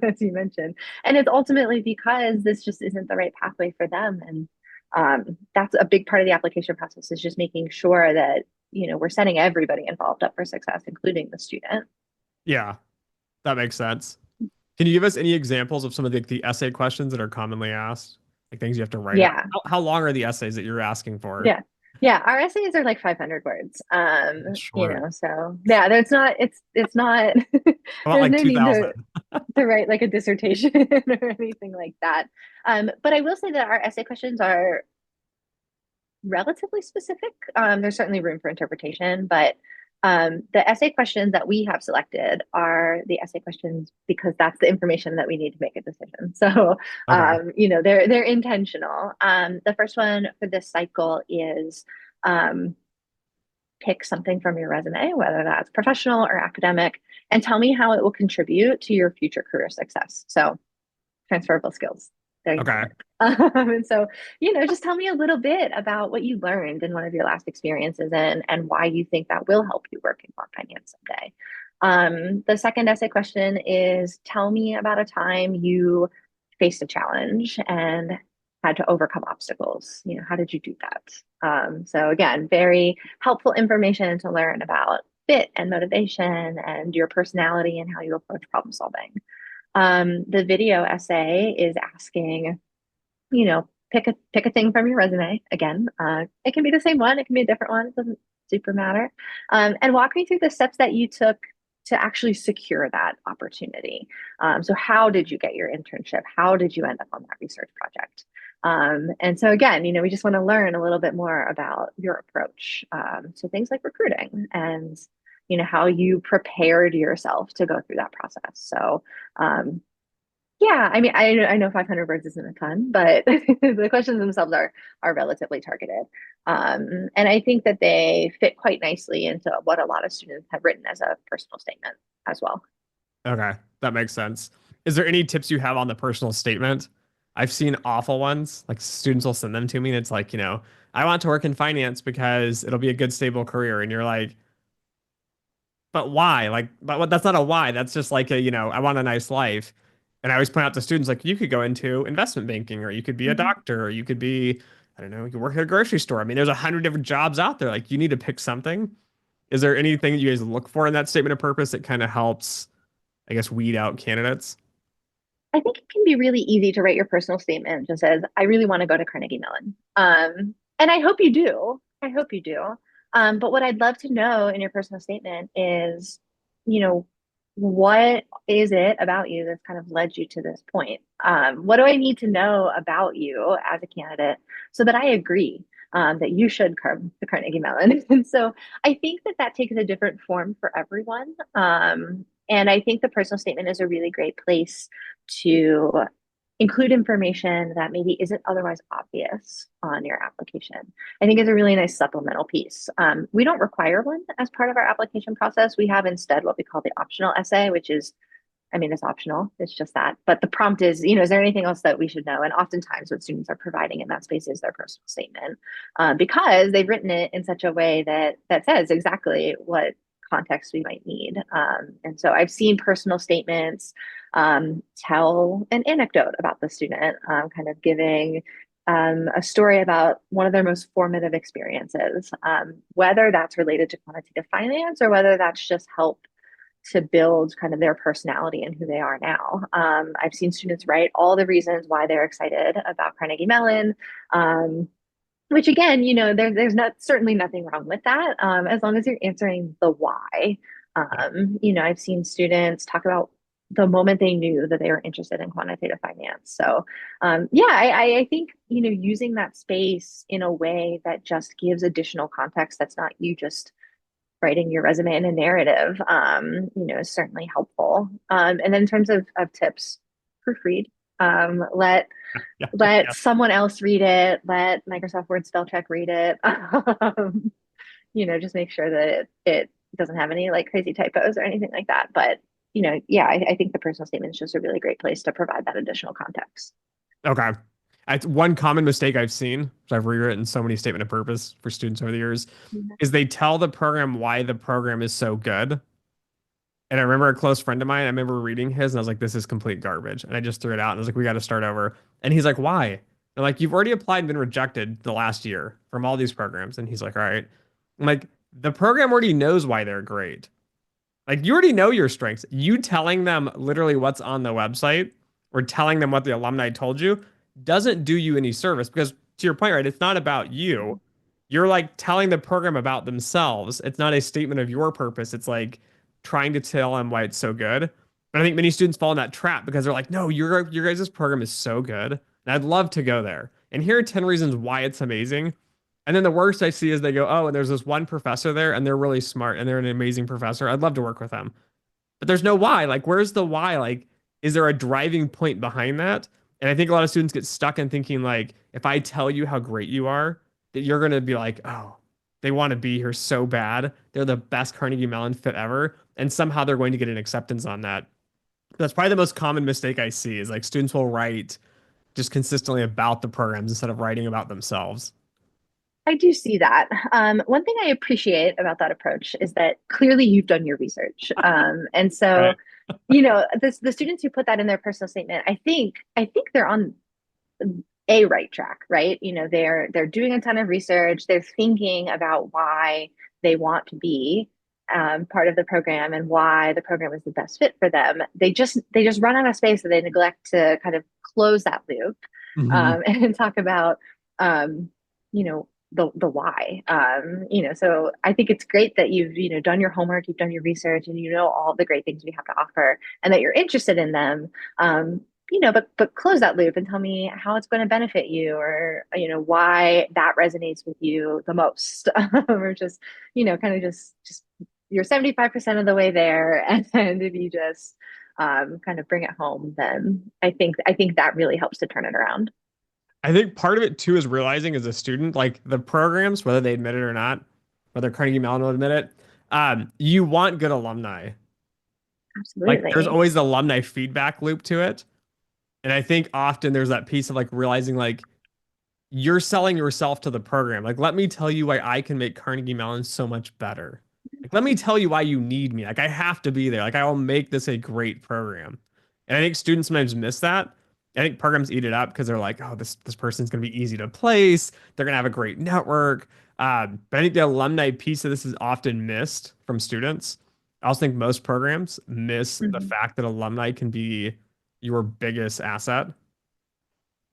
as you mentioned. And it's ultimately because this just isn't the right pathway for them. And that's a big part of the application process is just making sure that, we're setting everybody involved up for success, including the student. Yeah, that makes sense. Can you give us any examples of some of the essay questions that are commonly asked? Like things you have to write out? Yeah. How long are the essays that you're asking for? Yeah. Yeah, our essays are like 500 words. It's short. So yeah, it's not I want there's like no need to 2,000. write like a dissertation or anything like that. But I will say that our essay questions are relatively specific. There's certainly room for interpretation, but the essay questions that we have selected are the essay questions because that's the information that we need to make a decision. So, Okay. they're intentional. The first one for this cycle is um, pick something from your resume, whether that's professional or academic, and tell me how it will contribute to your future career success. So, transferable skills. There you have Okay. it. And so, just tell me a little bit about what you learned in one of your last experiences and why you think that will help you work in quant finance someday. The second essay question is tell me about a time you faced a challenge and had to overcome obstacles. How did you do that? So again, very helpful information to learn about fit and motivation and your personality and how you approach problem solving. The video essay is asking, pick a thing from your resume. Again, it can be the same one, it can be a different one. It doesn't super matter. And walk me through the steps that you took to actually secure that opportunity. So how did you get your internship? How did you end up on that research project? And so again, we just want to learn a little bit more about your approach to things like recruiting and how you prepared yourself to go through that process. So yeah, I mean, I know 500 words isn't a ton, but the questions themselves are relatively targeted, and I think that they fit quite nicely into what a lot of students have written as a personal statement as well. Okay. That makes sense. Is there any tips you have on the personal statement? I've seen awful ones. Like students will send them to me and it's like, I want to work in finance because it'll be a good, stable career. And you're like, but why? Like, but that's not a why. That's just like I want a nice life. And I always point out to students, like, you could go into investment banking, or you could be a Mhm. doctor, or you could be, I don't know, you could work at a grocery store. I mean, there's 100 different jobs out there. Like, you need to pick something. Is there anything that you guys look for in that statement of purpose that kind of helps, I guess, weed out candidates? I think it can be really easy to write your personal statement just as I really want to go to Carnegie Mellon. And I hope you do. I hope you do. But what I'd love to know in your personal statement is, you know, what is it about you that's kind of led you to this point? What do I need to know about you as a candidate so that I agree that you should come to Carnegie Mellon? And so I think that that takes a different form for everyone. And I think the personal statement is a really great place to include information that maybe isn't otherwise obvious on your application. I think is a really nice supplemental piece. We don't require one as part of our application process. We have instead what we call the optional essay, which is, I mean, it's optional. It's just that. But the prompt is, is there anything else that we should know? And oftentimes, what students are providing in that space is their personal statement, because they've written it in such a way that says exactly what context we might need. And so I've seen personal statements tell an anecdote about the student, kind of giving a story about one of their most formative experiences, whether that's related to quantitative finance or whether that's just help to build kind of their personality and who they are now. I've seen students write all the reasons why they're excited about Carnegie Mellon, which again, there's not certainly nothing wrong with that, as long as you're answering the why. I've seen students talk about the moment they knew that they were interested in quantitative finance. So, yeah, I think, using that space in a way that just gives additional context that's not you just writing your resume in a narrative, is certainly helpful. And then in terms of tips, proofread. Let Yeah, let yeah. someone else read it. Let Microsoft Word spell check read it. Just make sure that it doesn't have any like crazy typos or anything like that. But yeah, I think the personal statement is just a really great place to provide that additional context. Okay. One common mistake I've seen, which I've rewritten so many statement of purpose for students over the years, Mhm. is they tell the program why the program is so good. And I remember a close friend of mine, I remember reading his and I was like, this is complete garbage. And I just threw it out and I was like, we got to start over. And he's like, why? And like, you've already applied and been rejected the last year from all these programs. And he's like, all right. I'm like, the program already knows why they're great. Like you already know your strengths. You telling them literally what's on the website or telling them what the alumni told you doesn't do you any service because to your point, right? It's not about you. You're like telling the program about themselves. It's not a statement of your purpose. It's like trying to tell them why it's so good. But I think many students fall in that trap because they're like, no, your guys' program is so good. And I'd love to go there. And here are 10 reasons why it's amazing. And then the worst I see is they go, oh, and there's this one professor there, and they're really smart, and they're an amazing professor. I'd love to work with them. But there's no why. Like, where's the why? Like, is there a driving point behind that? And I think a lot of students get stuck in thinking, like, if I tell you how great you are, that you're going to be like, oh, they want to be here so bad. They're the best Carnegie Mellon fit ever. And somehow they're going to get an acceptance on that. That's probably the most common mistake I see is like students will write just consistently about the programs instead of writing about themselves. I do see that. One thing I appreciate about that approach is that clearly you've done your research. And so, Right. the students who put that in their personal statement, I think they're on a right track, right? They're doing a ton of research. They're thinking about why they want to be part of the program and why the program is the best fit for them. They just run out of space, so they neglect to kind of close that loop, Mhm. and talk about you know the why. So I think it's great that you've done your homework, you've done your research, and all the great things we have to offer, and that you're interested in them. But close that loop and tell me how it's going to benefit you, or why that resonates with you the most, or just kind of just you're 75% of the way there, and if you just kind of bring it home, then I think that really helps to turn it around. I think part of it too is realizing as a student, like the programs, whether they admit it or not, whether Carnegie Mellon will admit it, you want good alumni. Like there's Absolutely. always the alumni feedback loop to it. And I think often there's that piece of like realizing like you're selling yourself to the program. Like, let me tell you why I can make Carnegie Mellon so much better. Like, let me tell you why you need me. Like, I have to be there. Like, I will make this a great program. And I think students sometimes miss that. I think programs eat it up because they're like, oh, this person's going to be easy to place. They're going to have a great network. But I think the alumni piece of this is often missed from students. I also think most programs miss the Mhm. fact that alumni can be your biggest asset.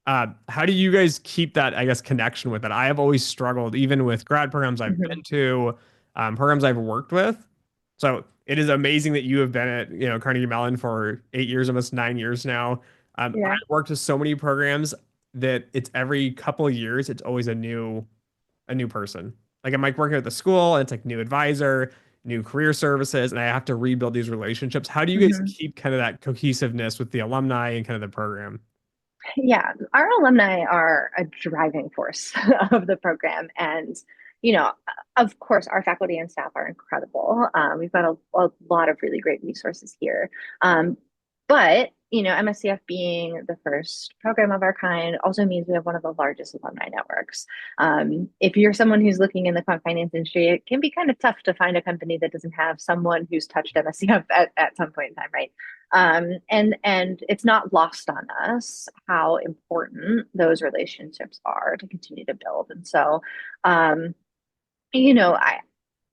How do you guys keep that, I guess, connection with it? I have always struggled, even with grad programs I've Mhm. been to, programs I've worked with. So it is amazing that you have been at, Carnegie Mellon for 8 years, almost 9 years now. Yeah. I've worked with so many programs that it's every couple of years, it's always a new person. Like I'm like working at the school, and it's like new advisor, new career services, and I have to rebuild these relationships. How do you guys Mhm. keep kind of that cohesiveness with the alumni and kind of the program? Yeah, our alumni are a driving force of the program. And, of course, our faculty and staff are incredible. We've got a lot of really great resources here. But, MSCF being the first program of our kind also means we have one of the largest alumni networks. If you're someone who's looking in the quant finance industry, it can be kind of tough to find a company that doesn't have someone who's touched MSCF at some point in time, right? And it's not lost on us how important those relationships are to continue to build. And so, um, I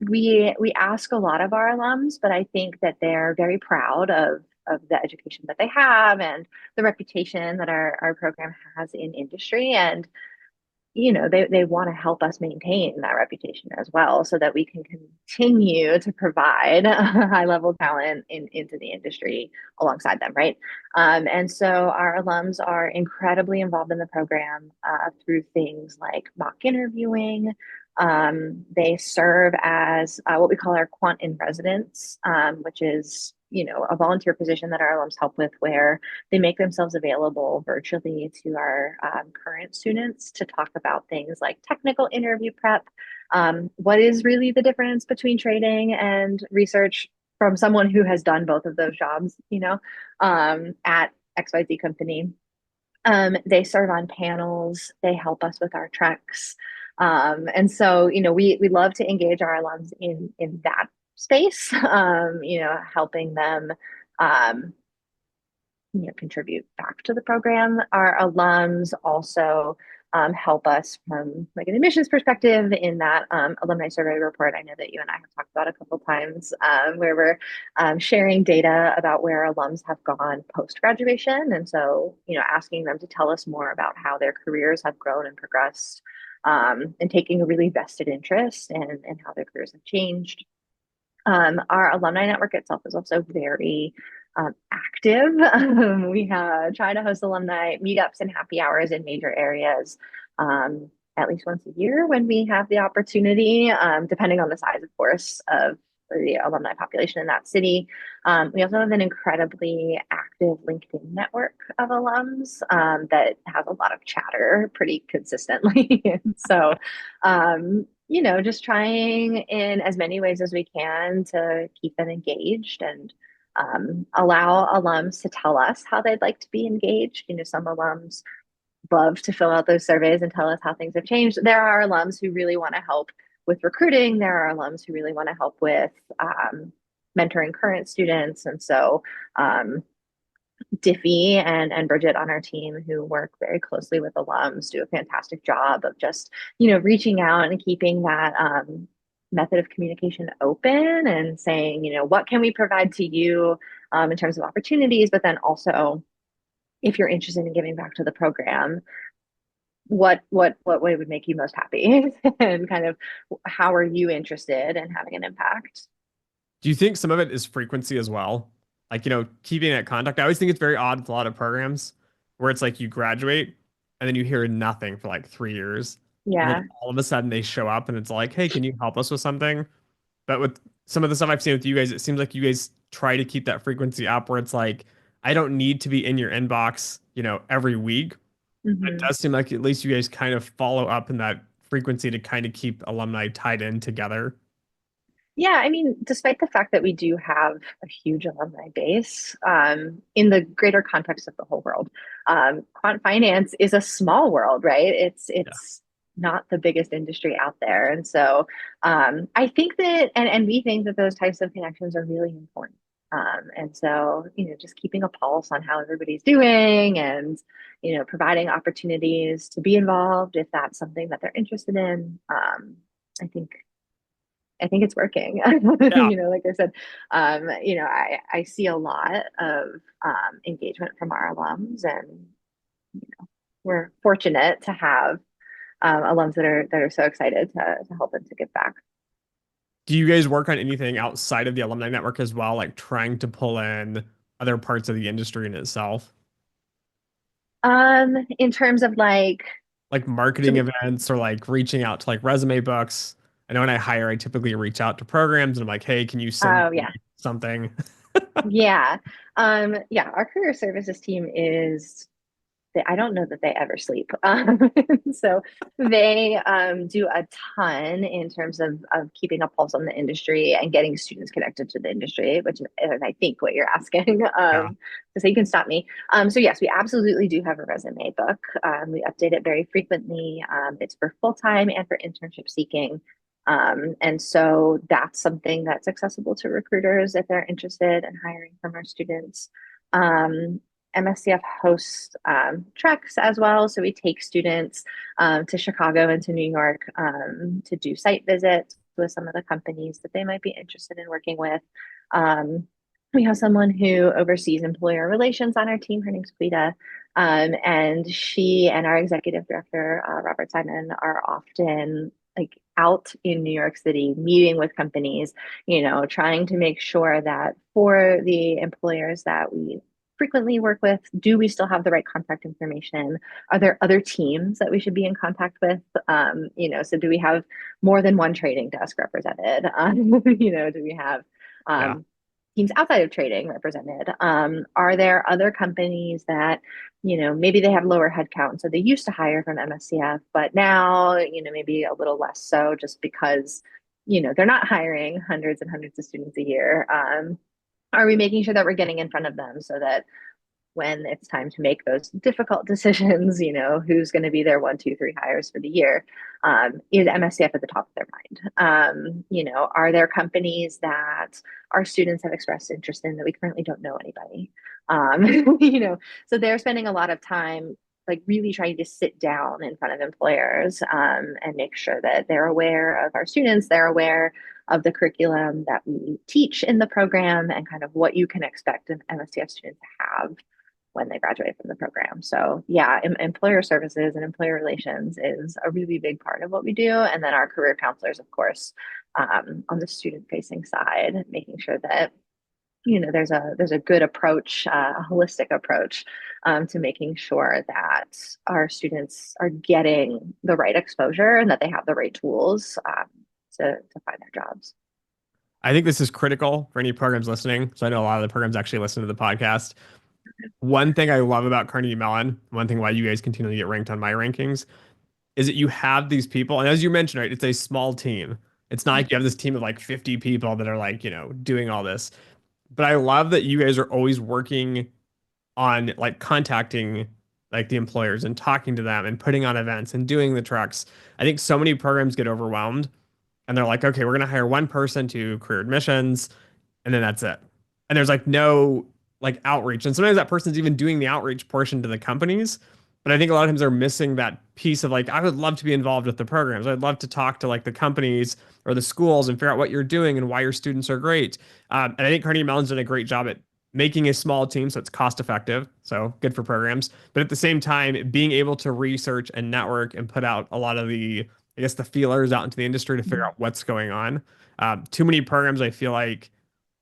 we ask a lot of our alums, but I think that they're very proud of the education that they have and the reputation that our program has in industry. And they want to help us maintain that reputation as well so that we can continue to provide high level talent into the industry alongside them, right? And so our alums are incredibly involved in the program through things like mock interviewing. They serve as what we call our quant in residence, which is a volunteer position that our alums help with, where they make themselves available virtually to our current students to talk about things like technical interview prep. What is really the difference between trading and research from someone who has done both of those jobs, at XYZ company. They serve on panels, they help us with our treks. And so, we love to engage our alums in that space, helping them um, contribute back to the program. Our alums also help us from like an admissions perspective in that alumni survey report. I know that you and I have talked about a couple times where we're sharing data about where alums have gone post graduation, and so asking them to tell us more about how their careers have grown and progressed, and taking a really vested interest in how their careers have changed. Our alumni network itself is also very active. We try to host alumni meetups and happy hours in major areas at least once a year when we have the opportunity, depending on the size, of course, of the alumni population in that city. We also have an incredibly active LinkedIn network of alums that has a lot of chatter pretty consistently. So, just trying in as many ways as we can to keep them engaged and allow alums to tell us how they'd like to be engaged. Some alums love to fill out those surveys and tell us how things have changed. There are alums who really want to help with recruiting. There are alums who really want to help with mentoring current students. And so Diffie and Bridget on our team, who work very closely with alums, do a fantastic job of just, reaching out and keeping that method of communication open and saying, what can we provide to you in terms of opportunities, but then also if you're interested in giving back to the program, what way would make you most happy and kind of how are you interested in having an impact? Do you think some of it is frequency as well? Like, keeping that contact. I always think it's very odd with a lot of programs where it's like you graduate and then you hear nothing for like 3 years. And then Yeah. all of a sudden they show up and it's like, hey, can you help us with something? But with some of the stuff I've seen with you guys, it seems like you guys try to keep that frequency up where it's like, I don't need to be in your inbox, every week. It Mm-hmm. does seem like at least you guys kind of follow up in that frequency to kind of keep alumni tied in together. Yeah, I mean, despite the fact that we do have a huge alumni base, in the greater context of the whole world, quant finance is a small world, right? It's not the biggest industry out there, and so I think that, and we think that those types of connections are really important. And so, just keeping a pulse on how everybody's doing, and providing opportunities to be involved if that's something that they're interested in. I think I think it's working. Yeah. Like I said, I see a lot of engagement from our alums, and we're fortunate to have alums that are so excited to help and to give back. Do you guys work on anything outside of the alumni network as well, like trying to pull in other parts of the industry in itself? In terms of Like so marketing we, events or like reaching out to like resume books. I know when I hire, I typically reach out to programs and I'm like, hey, can you send oh me yeah, something? yeah, yeah. Our career services team is I don't know that they ever sleep. So they do a ton in terms of keeping a pulse on the industry and getting students connected to the industry, which is, I think, what you're asking. Yeah. So you can stop me. So yes, we absolutely do have a resume book. We update it very frequently. It's for full-time and for internship seeking. And so that's something that's accessible to recruiters if they're interested in hiring from our students. MSCF hosts treks as well. So we take students to Chicago and to New York to do site visits with some of the companies that they might be interested in working with. We have someone who oversees employer relations on our team. Her name's Quita. And she and our executive director, Robert Simon, are often like out in New York City, meeting with companies, trying to make sure that for the employers that we frequently work with, do we still have the right contact information? Are there other teams that we should be in contact with? So do we have more than one trading desk represented? Do we have Yeah. teams outside of trading represented? Are there other companies that, maybe they have lower headcount, so they used to hire from MSCF, but now, maybe a little less so just because, they're not hiring hundreds and hundreds of students a year. Are we making sure that we're getting in front of them so that when it's time to make those difficult decisions, who's going to be their 1, 2, 3 hires for the year, is MSCF at the top of their mind? Are there companies that our students have expressed interest in that we currently don't know anybody? So they're spending a lot of time like really trying to sit down in front of employers and make sure that they're aware of our students, they're aware of the curriculum that we teach in the program and kind of what you can expect an MSCF student to have when they graduate from the program. So yeah, employer services and employer relations is a really big part of what we do. And then our career counselors, of course, on the student facing side, making sure that there's a good approach, a holistic approach to making sure that our students are getting the right exposure and that they have the right tools to find their jobs. I think this is critical for any programs listening. So I know a lot of the programs actually listen to the podcast. One thing I love about Carnegie Mellon, one thing why you guys continually get ranked on my rankings, is that you have these people, and as you mentioned, right, it's a small team. It's not like you have this team of like 50 people that are like, doing all this. But I love that you guys are always working on like contacting like the employers and talking to them and putting on events and doing the trucks. I think so many programs get overwhelmed and they're like, okay, we're going to hire one person to career admissions and then that's it. And there's like no like outreach. And sometimes that person's even doing the outreach portion to the companies. But I think a lot of times they're missing that piece of like, I would love to be involved with the programs. I'd love to talk to like the companies or the schools and figure out what you're doing and why your students are great. And I think Carnegie Mellon's done a great job at making a small team so it's cost effective. So good for programs. But at the same time, being able to research and network and put out a lot of the, I guess, the feelers out into the industry to figure out what's going on. Too many programs, I feel like,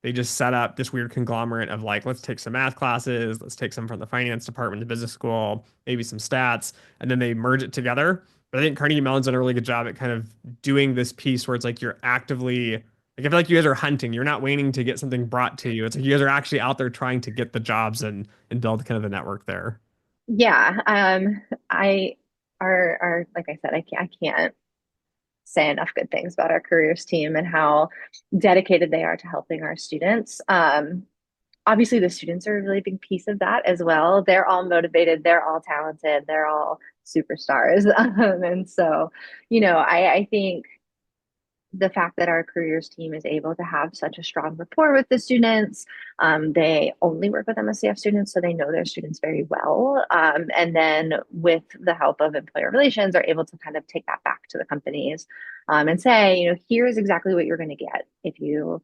they just set up this weird conglomerate of like, let's take some math classes, let's take some from the finance department, the business school, maybe some stats, and then they merge it together. But I think Carnegie Mellon's done a really good job at kind of doing this piece where it's like you're actively, like I feel like you guys are hunting. You're not waiting to get something brought to you. It's like you guys are actually out there trying to get the jobs and build kind of the network there. Yeah, I are like I said, I can't say enough good things about our careers team and how dedicated they are to helping our students. Obviously, the students are a really big piece of that as well. They're all motivated, they're all talented, they're all superstars. And so, I think the fact that our careers team is able to have such a strong rapport with the students. They only work with MSCF students, so they know their students very well. And then with the help of employer relations, are able to kind of take that back to the companies and say, here's exactly what you're going to get if you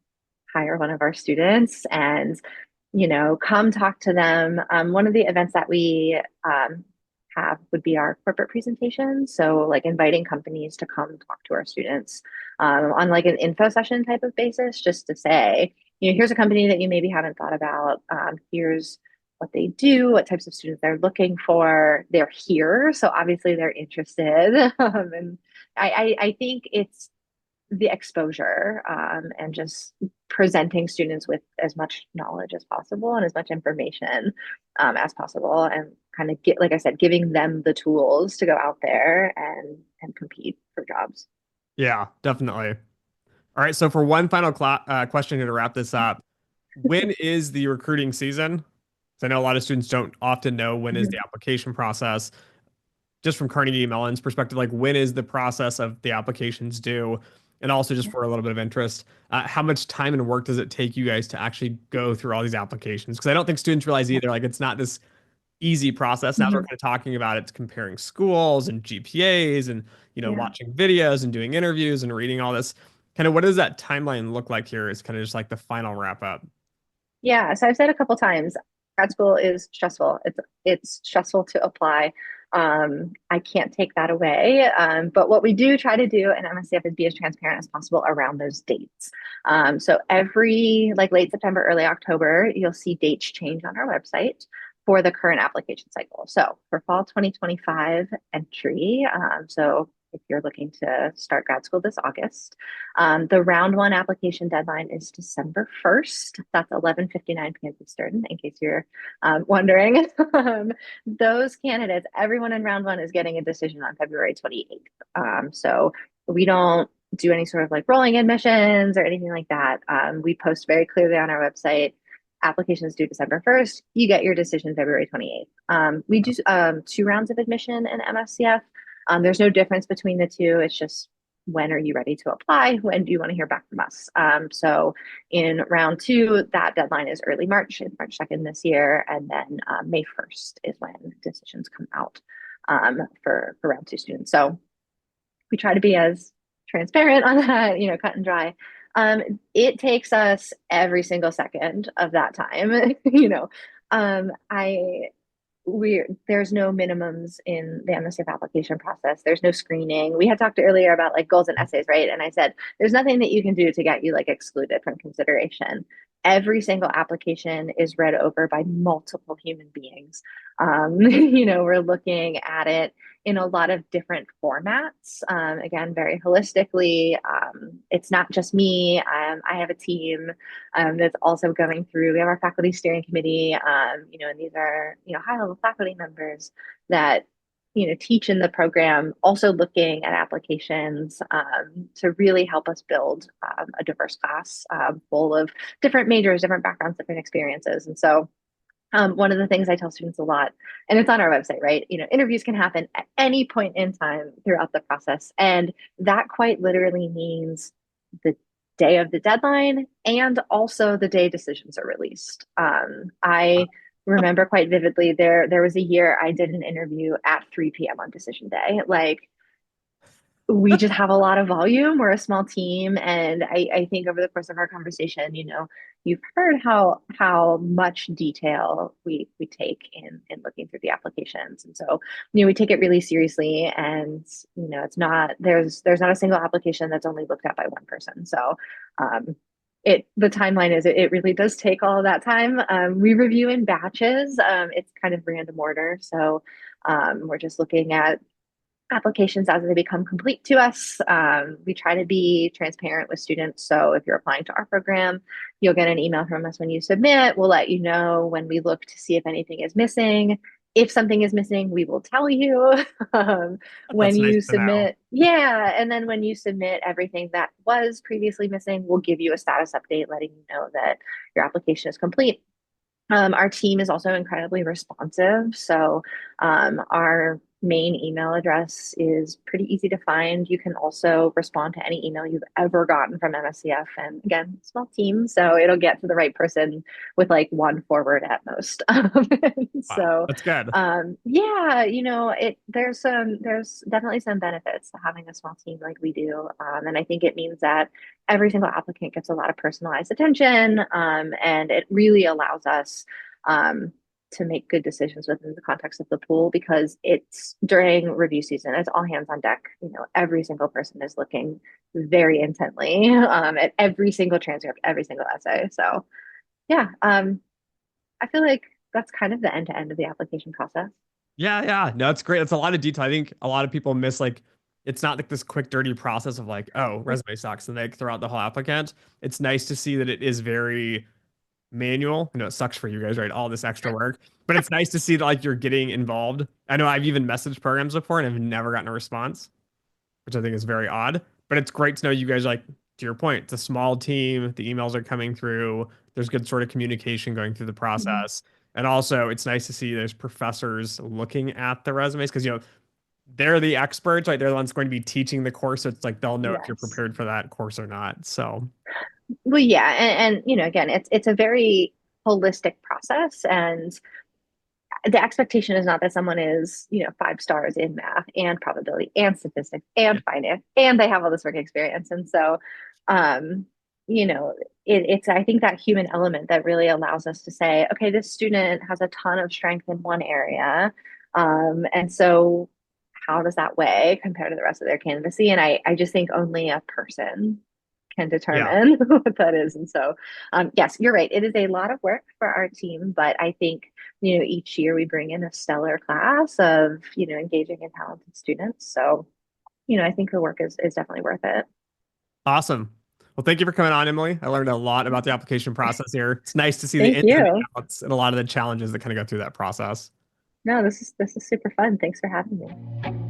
hire one of our students and, come talk to them. One of the events that we have would be our corporate presentation. So like inviting companies to come talk to our students on like an info session type of basis, just to say, here's a company that you maybe haven't thought about. Here's what they do, what types of students they're looking for. They're here, so obviously they're interested. And I think it's the exposure and just presenting students with as much knowledge as possible and as much information as possible and kind of get, like I said, giving them the tools to go out there and compete for jobs. Yeah, definitely. All right, so for one final question here to wrap this up, when is the recruiting season? 'Cause I know a lot of students don't often know when is the Mhm. application process. Just from Carnegie Mellon's perspective, like when is the process of the applications due? And also just for a little bit of interest, how much time and work does it take you guys to actually go through all these applications? Because I don't think students realize Yeah. either, like it's not this easy process. Now we're Mhm. kind of talking about it's comparing schools and GPAs and Yeah. watching videos and doing interviews and reading all this. Kind of what does that timeline look like here? Is kind of just like the final wrap up. Yeah, so I've said a couple times, grad school is stressful. It's stressful to apply. I can't take that away. But what we do try to do in MSCF is be as transparent as possible around those dates. So every like late September, early October, you'll see dates change on our website for the current application cycle. So for fall 2025 entry, so if you're looking to start grad school this August, the round one application deadline is December 1st. That's 11:59 p.m. Eastern, in case you're wondering. Those candidates, everyone in round one is getting a decision on February 28th. So we don't do any sort of like rolling admissions or anything like that. We post very clearly on our website. Applications due December 1st. You get your decision February 28th. We do 2 rounds of admission in MSCF. There's no difference between the two. It's just when are you ready to apply? When do you want to hear back from us? So in round two, that deadline is early March, it's March 2nd this year. And then May 1st is when decisions come out for round two students. So we try to be as transparent on that, cut and dry. It takes us every single second of that time, I there's no minimums in the MSCF application process. There's no screening. We had talked earlier about like goals and essays, right? And I said there's nothing that you can do to get you like excluded from consideration. Every single application is read over by multiple human beings. We're looking at it in a lot of different formats. Again, very holistically. It's not just me. I have a team that's also going through. We have our faculty steering committee, and these are, high level faculty members that, teach in the program, also looking at applications to really help us build a diverse class full of different majors, different backgrounds, different experiences. And so one of the things I tell students a lot, and it's on our website, right? Interviews can happen at any point in time throughout the process. And that quite literally means the day of the deadline and also the day decisions are released. I remember quite vividly there was a year I did an interview at 3 p.m. on decision day. Like we just have a lot of volume. We're a small team. And I think over the course of our conversation, you've heard how much detail we take in looking through the applications. And so, we take it really seriously. And, it's not there's not a single application that's only looked at by one person. So the timeline is it really does take all of that time. We review in batches. It's kind of random order. So we're just looking at applications as they become complete to us. We try to be transparent with students. So if you're applying to our program, you'll get an email from us when you submit. We'll let you know when we look to see if anything is missing. If something is missing, we will tell you. When That's nice you to know. submit, yeah. And then when you submit everything that was previously missing, we'll give you a status update letting you know that your application is complete. Our team is also incredibly responsive. So our main email address is pretty easy to find. You can also respond to any email you've ever gotten from MSCF. And again, small team, so it'll get to the right person with like one forward at most. Wow, So that's good. yeah, there's definitely some benefits to having a small team like we do. And I think it means that every single applicant gets a lot of personalized attention, and it really allows us to make good decisions within the context of the pool because it's during review season. It's all hands on deck. Every single person is looking very intently at every single transcript, every single essay. So yeah, I feel like that's kind of the end to end of the application process. Yeah, yeah. No, it's great. It's a lot of detail. I think a lot of people miss like it's not like this quick, dirty process of like, oh, resume sucks, and they throw out the whole applicant. It's nice to see that it is very manual. I know it sucks for you guys, right? All this extra work, but it's nice to see that like you're getting involved. I know I've even messaged programs before and I've never gotten a response, which I think is very odd. But it's great to know you guys like, to your point, it's a small team. The emails are coming through. There's good sort of communication going through the Mhm. process. And also, it's nice to see there's professors looking at the resumes because, they're the experts, right? They're the ones going to be teaching the course. So it's like they'll know if you're Yes. prepared for that course or not. So, Well, yeah, and again, it's a very holistic process, and the expectation is not that someone is, 5 stars in math and probability and statistics and yeah. finance and they have all this work experience. And so, um, it's I think that human element that really allows us to say, okay, this student has a ton of strength in one area, and so how does that weigh compared to the rest of their candidacy? And I just think only a person can Yeah. determine what that is. And so, yes, you're right. It is a lot of work for our team, but I think, each year we bring in a stellar class of, engaging and talented students. So, I think the work is definitely worth it. Awesome. Well, thank you for coming on, Emily. I learned a lot about the application process here. It's nice to see the Thank ins and the you. outs and a lot of the challenges that kind of go through that process. No, this is super fun. Thanks for having me.